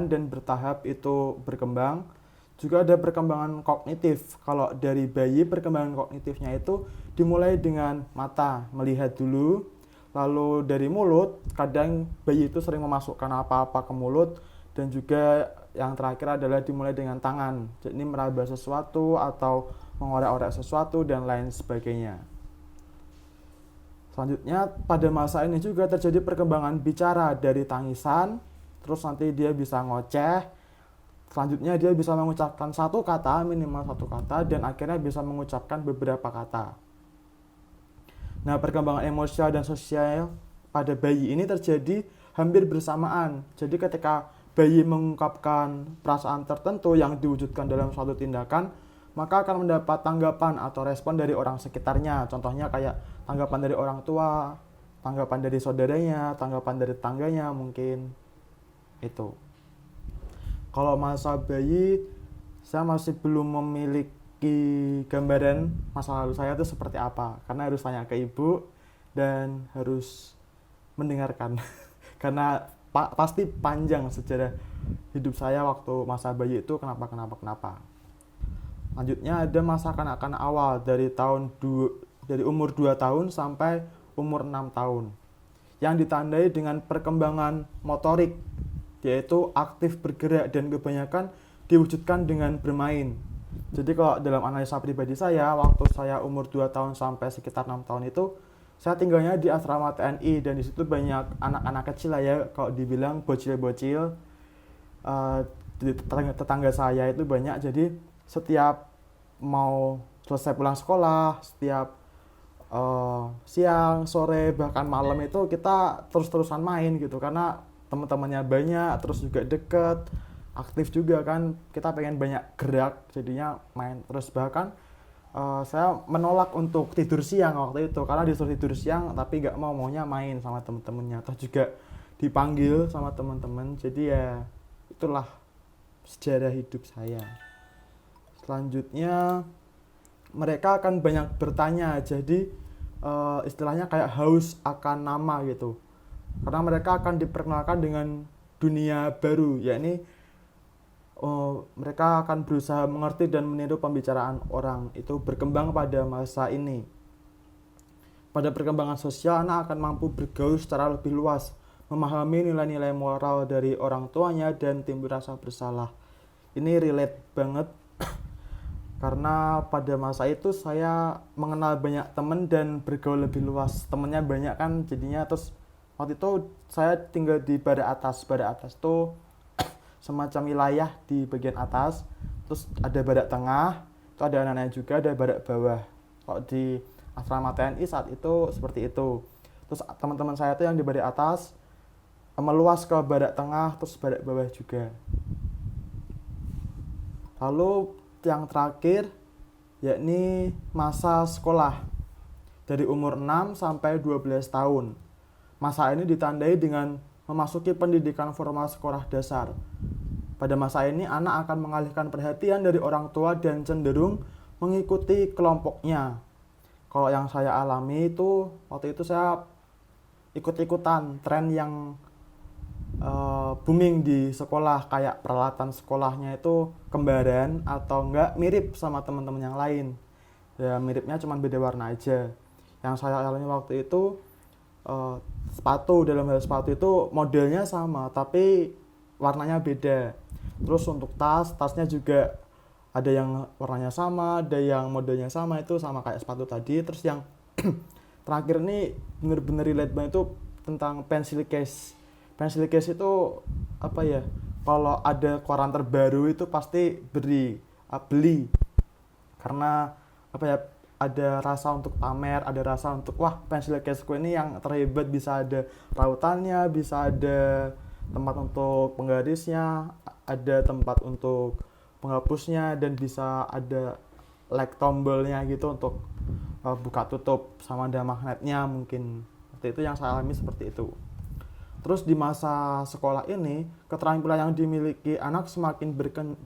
dan bertahap itu berkembang. Juga ada perkembangan kognitif. Kalau dari bayi perkembangan kognitifnya itu dimulai dengan mata, melihat dulu. Lalu dari mulut, kadang bayi itu sering memasukkan apa-apa ke mulut. Dan juga yang terakhir adalah dimulai dengan tangan. Jadi meraba sesuatu atau mengorek-orek sesuatu dan lain sebagainya. Selanjutnya pada masa ini juga terjadi perkembangan bicara dari tangisan, terus nanti dia bisa ngoceh, selanjutnya dia bisa mengucapkan satu kata, minimal satu kata, dan akhirnya bisa mengucapkan beberapa kata. Nah, perkembangan emosional dan sosial pada bayi ini terjadi hampir bersamaan. Jadi ketika bayi mengungkapkan perasaan tertentu yang diwujudkan dalam suatu tindakan, maka akan mendapat tanggapan atau respon dari orang sekitarnya. Contohnya kayak tanggapan dari orang tua, tanggapan dari saudaranya, tanggapan dari tetangganya mungkin. Itu. Kalau masa bayi, saya masih belum memiliki gambaran masa lalu saya itu seperti apa. Karena harus tanya ke ibu dan harus mendengarkan. Karena pasti panjang sejarah hidup saya waktu masa bayi itu kenapa. Lanjutnya ada masa kanak-kanak awal dari umur 2 tahun sampai umur 6 tahun. Yang ditandai dengan perkembangan motorik, yaitu aktif bergerak dan kebanyakan diwujudkan dengan bermain. Jadi kalau dalam analisa pribadi saya, waktu saya umur 2 tahun sampai sekitar 6 tahun itu, saya tinggalnya di asrama TNI dan di situ banyak anak-anak kecil lah ya, kalau dibilang bocil-bocil. Di tetangga saya itu banyak, jadi setiap mau selesai pulang sekolah, setiap siang, sore, bahkan malam itu kita terus-terusan main gitu karena teman-temannya banyak, terus juga deket, aktif juga kan, kita pengen banyak gerak, jadinya main terus. Bahkan saya menolak untuk tidur siang waktu itu karena disuruh tidur siang tapi gak maunya main sama teman-temannya, terus juga dipanggil sama teman-teman. Jadi ya itulah sejarah hidup saya. Selanjutnya mereka akan banyak bertanya, jadi istilahnya kayak haus akan nama gitu, karena mereka akan diperkenalkan dengan dunia baru, yakni mereka akan berusaha mengerti dan meniru pembicaraan orang. Itu berkembang pada masa ini. Pada perkembangan sosial, anak akan mampu bergaul secara lebih luas, memahami nilai-nilai moral dari orang tuanya dan timbul rasa bersalah. Ini relate banget karena pada masa itu saya mengenal banyak teman dan bergaul lebih luas, temennya banyak kan, jadinya terus waktu itu saya tinggal di barak atas tuh semacam wilayah di bagian atas, terus ada barak tengah, itu ada anak-anak juga, ada barak bawah. Kalau di asrama TNI saat itu seperti itu. Terus teman-teman saya tuh yang di barak atas meluas ke barak tengah, terus barak bawah juga. Lalu yang terakhir yakni masa sekolah dari umur 6 sampai 12 tahun. Masa ini ditandai dengan memasuki pendidikan formal sekolah dasar. Pada masa ini anak akan mengalihkan perhatian dari orang tua dan cenderung mengikuti kelompoknya. Kalau yang saya alami itu waktu itu saya ikut-ikutan tren yang booming di sekolah, kayak peralatan sekolahnya itu kembaran atau enggak mirip sama teman-teman yang lain. Ya miripnya cuma beda warna aja. Yang saya alami waktu itu sepatu, dalam hal sepatu itu modelnya sama tapi warnanya beda. Terus untuk tasnya juga ada yang warnanya sama, ada yang modelnya sama, itu sama kayak sepatu tadi. Terus yang terakhir ini bener-bener relate banget itu tentang pencil case. Pencil case itu apa ya? Kalau ada koran terbaru itu pasti beli karena apa ya? Ada rasa untuk pamer, ada rasa untuk wah pencil caseku ini yang terhebat, bisa ada rautannya, bisa ada tempat untuk penggarisnya, ada tempat untuk penghapusnya, dan bisa ada like tombolnya gitu untuk buka tutup, sama ada magnetnya mungkin. Seperti itu yang saya alami seperti itu. Terus di masa sekolah ini, keterampilan yang dimiliki anak semakin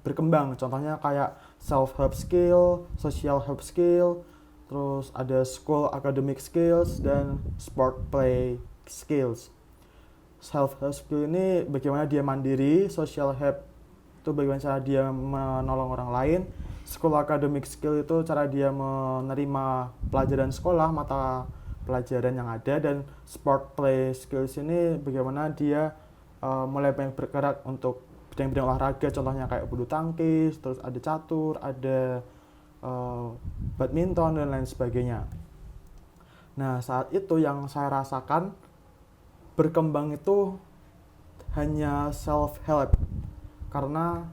berkembang. Contohnya kayak self-help skill, social help skill, terus ada school academic skills, dan sport play skills. self help skill ini bagaimana dia mandiri, social help itu bagaimana cara dia menolong orang lain, school academic skill itu cara dia menerima pelajaran sekolah, mata pelajaran yang ada, dan sport play skills ini bagaimana dia mulai banyak bergerak untuk bidang-bidang olahraga, contohnya kayak bulu tangkis, terus ada catur, ada badminton dan lain sebagainya. Nah, saat itu yang saya rasakan berkembang itu hanya self help, karena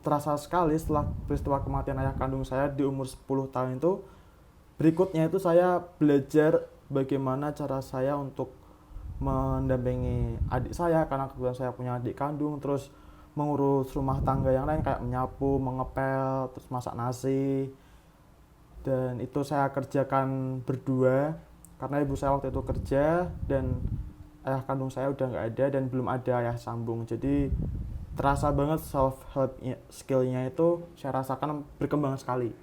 terasa sekali setelah peristiwa kematian ayah kandung saya di umur 10 tahun itu, berikutnya itu saya belajar bagaimana cara saya untuk mendampingi adik saya, karena kebetulan saya punya adik kandung, terus mengurus rumah tangga yang lain kayak menyapu, mengepel, terus masak nasi. Dan itu saya kerjakan berdua karena ibu saya waktu itu kerja dan ayah kandung saya udah nggak ada dan belum ada ayah sambung. Jadi terasa banget self help skillnya itu saya rasakan berkembang sekali.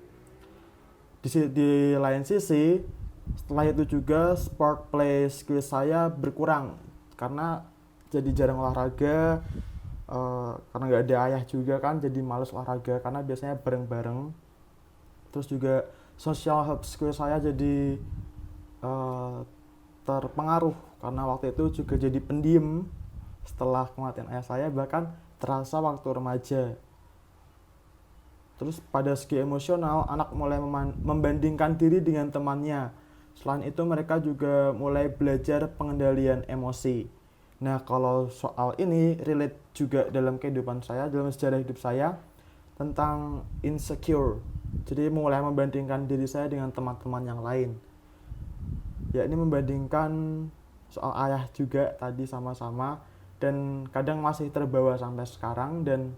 Di lain sisi, setelah itu juga sport play skill saya berkurang karena jadi jarang olahraga, karena nggak ada ayah juga kan, jadi males olahraga karena biasanya bareng-bareng. Terus juga social help skill saya jadi terpengaruh karena waktu itu juga jadi pendiam setelah kematian ayah saya, bahkan terasa waktu remaja. Terus pada segi emosional, anak mulai membandingkan diri dengan temannya. Selain itu mereka juga mulai belajar pengendalian emosi. Nah, kalau soal ini relate juga dalam kehidupan saya, dalam sejarah hidup saya, tentang insecure. Jadi mulai membandingkan diri saya dengan teman-teman yang lain. Ya, ini membandingkan soal ayah juga tadi sama-sama, dan kadang masih terbawa sampai sekarang, dan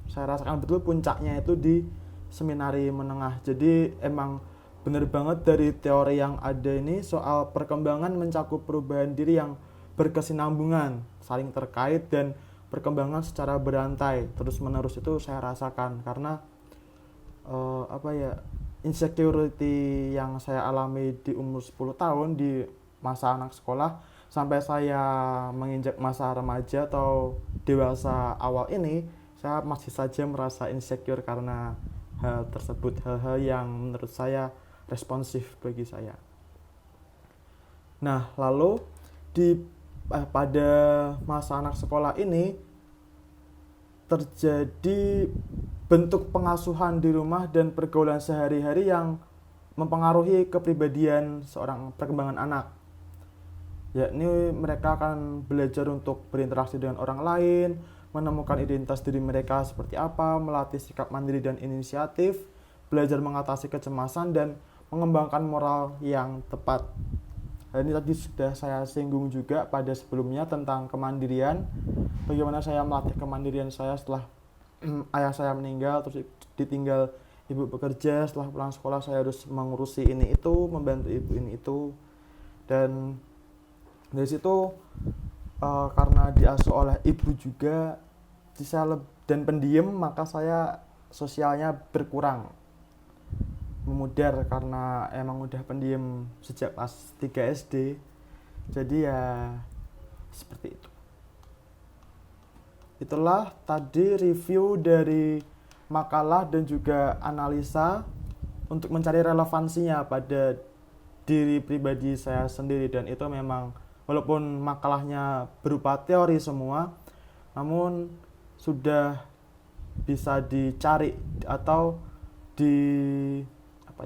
saya rasakan betul puncaknya itu di seminari menengah. Jadi emang bener banget dari teori yang ada ini soal perkembangan mencakup perubahan diri yang berkesinambungan, saling terkait, dan perkembangan secara berantai terus menerus. Itu saya rasakan karena insecurity yang saya alami di umur 10 tahun di masa anak sekolah sampai saya menginjak masa remaja atau dewasa awal ini, saya masih saja merasa insecure karena hal tersebut, hal-hal yang menurut saya responsif bagi saya. Nah, lalu pada masa anak sekolah ini terjadi bentuk pengasuhan di rumah dan pergaulan sehari-hari yang mempengaruhi kepribadian seorang perkembangan anak. Yakni mereka akan belajar untuk berinteraksi dengan orang lain, menemukan identitas diri mereka seperti apa, melatih sikap mandiri dan inisiatif, belajar mengatasi kecemasan, dan mengembangkan moral yang tepat. Hal ini tadi sudah saya singgung juga pada sebelumnya tentang kemandirian, bagaimana saya melatih kemandirian saya setelah ayah saya meninggal, terus ditinggal ibu bekerja, setelah pulang sekolah saya harus mengurusi ini itu, membantu ibu ini itu. Dan dari situ karena diasuh oleh ibu juga dan pendiam, maka saya sosialnya berkurang, memudar karena emang udah pendiam sejak kelas 3 SD. Jadi ya seperti itu. Itulah tadi review dari makalah dan juga analisa untuk mencari relevansinya pada diri pribadi saya sendiri. Dan itu memang walaupun makalahnya berupa teori semua, namun sudah bisa dicari atau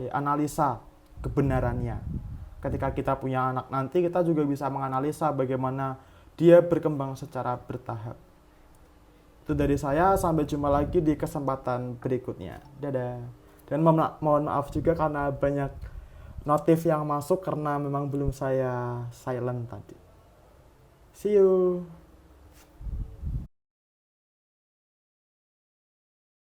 analisa kebenarannya. Ketika kita punya anak nanti, kita juga bisa menganalisa bagaimana dia berkembang secara bertahap. Itu dari saya, sampai jumpa lagi di kesempatan berikutnya. Dadah. Dan mohon maaf juga karena banyak notif yang masuk karena memang belum saya silent tadi. See you.